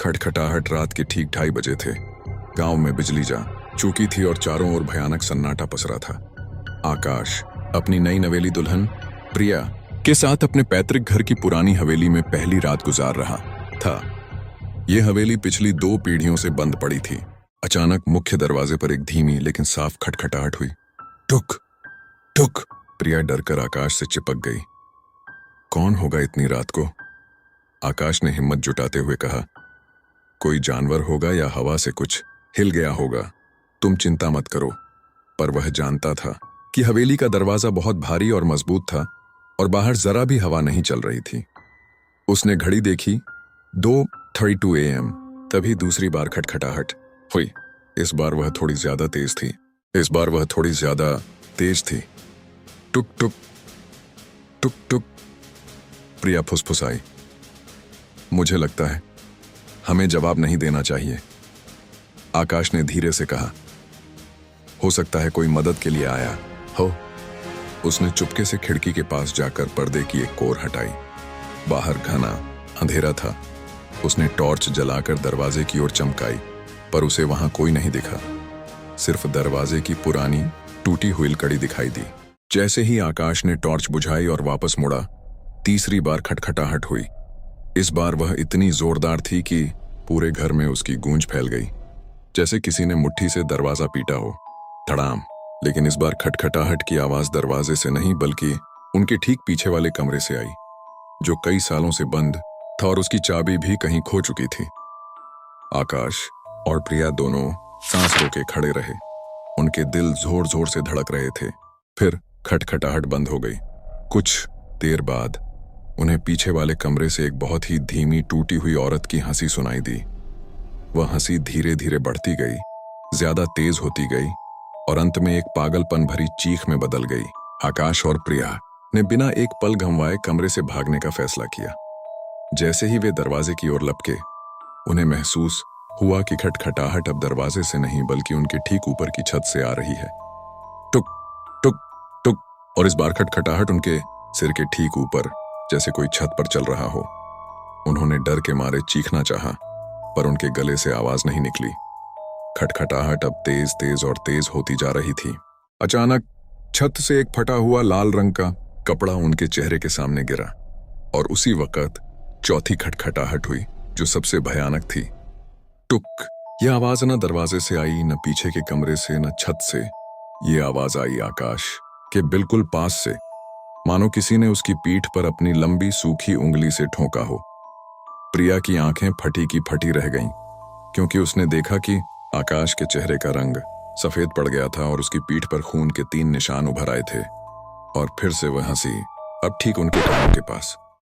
खटखटाहट रात के ठीक 2:30 थे। गांव में बिजली जा चूकी थी और चारों ओर भयानक सन्नाटा पसरा था। आकाश अपनी नई नवेली दुल्हन प्रिया के साथ अपने पैतृक घर की पुरानी हवेली में पहली रात गुजार रहा था। यह हवेली पिछली 2 पीढ़ियों से बंद पड़ी थी। अचानक मुख्य दरवाजे पर एक धीमी लेकिन साफ खटखटाहट हुई। टुक टुक। प्रिया डरकर आकाश से चिपक गई। कौन होगा इतनी रात को? आकाश ने हिम्मत जुटाते हुए कहा, कोई जानवर होगा या हवा से कुछ हिल गया होगा। तुम चिंता मत करो। पर वह जानता था कि हवेली का दरवाजा बहुत भारी और मजबूत था और बाहर जरा भी हवा नहीं चल रही थी। उसने घड़ी देखी, 2:32 AM। तभी दूसरी बार खटखटाहट हुई। इस बार वह थोड़ी ज्यादा तेज थी। टुक टुक टुक टुक। प्रिया फुसफुसाई, मुझे लगता है हमें जवाब नहीं देना चाहिए। आकाश ने धीरे से कहा, हो सकता है कोई मदद के लिए आया हो। उसने चुपके से खिड़की के पास जाकर पर्दे की एक कोर हटाई। बाहर घना अंधेरा था। उसने टॉर्च जलाकर दरवाजे की ओर चमकाई, पर उसे वहां कोई नहीं दिखा। सिर्फ दरवाजे की पुरानी टूटी हुई कड़ी दिखाई दी। जैसे ही आकाश ने टॉर्च बुझाई और वापस मुड़ा, तीसरी बार खटखटाहट हुई। इस बार वह इतनी जोरदार थी कि पूरे घर में उसकी गूंज फैल गई, जैसे किसी ने मुट्ठी से दरवाजा पीटा हो। धड़ाम। लेकिन इस बार खटखटाहट की आवाज दरवाजे से नहीं बल्कि उनके ठीक पीछे वाले कमरे से आई, जो कई सालों से बंद था और उसकी चाबी भी कहीं खो चुकी थी। आकाश और प्रिया दोनों सांस रोके खड़े रहे। उनके दिल जोर जोर से धड़क रहे थे। फिर खटखटाहट बंद हो गई। कुछ देर बाद उन्हें पीछे वाले कमरे से एक बहुत ही धीमी टूटी हुई औरत की हंसी सुनाई दी। वह हंसी धीरे धीरे बढ़ती गई, ज्यादा तेज होती गई और अंत में एक पागलपन भरी चीख में बदल गई। आकाश और प्रिया ने बिना एक पल गंवाए कमरे से भागने का फैसला किया। जैसे ही वे दरवाजे की ओर लपके, उन्हें महसूस हुआ कि खटखटाहट अब दरवाजे से नहीं बल्कि उनके ठीक ऊपर की छत से आ रही है। टुक टुक टुक। और इस बार खटखटाहट उनके सिर के ठीक ऊपर, जैसे कोई छत पर चल रहा हो। उन्होंने डर के मारे चीखना चाहा, पर उनके गले से आवाज नहीं निकली। खटखटाहट अब तेज तेज और तेज होती जा रही थी। अचानक छत से एक फटा हुआ लाल रंग का कपड़ा उनके चेहरे के सामने गिरा और उसी वक्त चौथी खटखटाहट हुई, जो सबसे भयानक थी। टुक। यह आवाज न दरवाजे से आई, न पीछे के कमरे से, न छत से। ये आवाज आई आकाश के बिल्कुल पास से, मानो किसी ने उसकी पीठ पर अपनी लंबी सूखी उंगली से ठोका हो। प्रिया की आंखें फटी की फटी रह गईं, क्योंकि उसने देखा कि आकाश के चेहरे का रंग सफेद पड़ गया था और उसकी पीठ पर खून के 3 निशान उभर आए थे। और फिर से वह हंसी, अब ठीक उनके कानों के पास।